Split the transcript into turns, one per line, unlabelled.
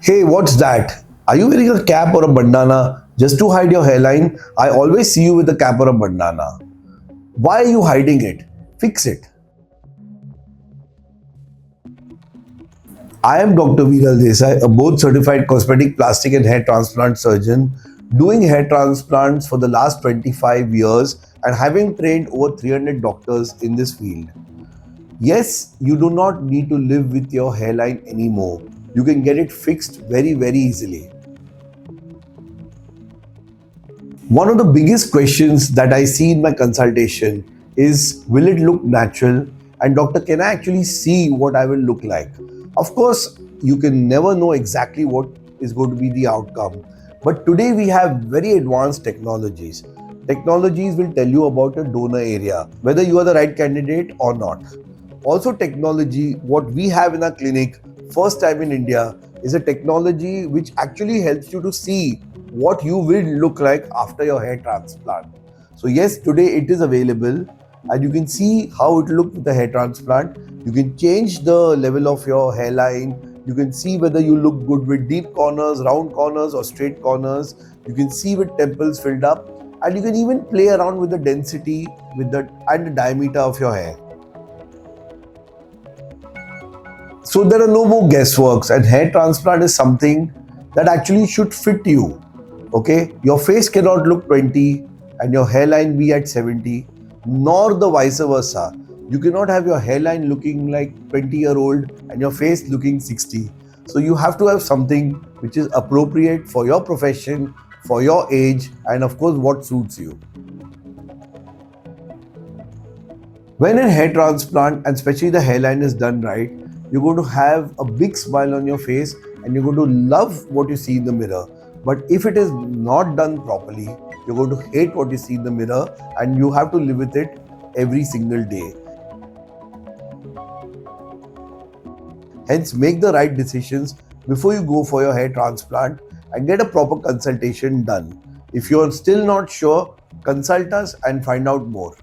Hey, what's that? Are you wearing a cap or a bandana just to hide your hairline? I always see you with a cap or a bandana. Why are you hiding it? Fix it. I am Dr. Viral Desai, a board certified cosmetic, plastic, and hair transplant surgeon, doing hair transplants for the last 25 years and having trained over 300 doctors in this field. Yes, you do not need to live with your hairline anymore. You can get it fixed very easily. One of the biggest questions that I see in my consultation is, will it look natural? And doctor, can I actually see what I will look like? Of course, you can never know exactly what is going to be the outcome. But today we have very advanced technologies. Technologies will tell you about your donor area, whether you are the right candidate or not. Also, technology, what we have in our clinic, first time in India, is a technology which actually helps you to see what you will look like after your hair transplant. So, yes, today it is available and you can see how it looks with the hair transplant. You can change the level of your hairline. You can see whether you look good with deep corners, round corners, or straight corners. You can see with temples filled up, and you can even play around with the density with the and the diameter of your hair. So there are no more guessworks, and hair transplant is something that actually should fit you. Okay, your face cannot look 20 and your hairline be at 70, nor the vice versa. You cannot have your hairline looking like 20-year-old and your face looking 60. So you have to have something which is appropriate for your profession, for your age, and of course what suits you. When a hair transplant, and especially the hairline, is done right, you're going to have a big smile on your face and you're going to love what you see in the mirror. But if it is not done properly, you're going to hate what you see in the mirror and you have to live with it every single day. Hence, make the right decisions before you go for your hair transplant and get a proper consultation done. If you're still not sure, consult us and find out more.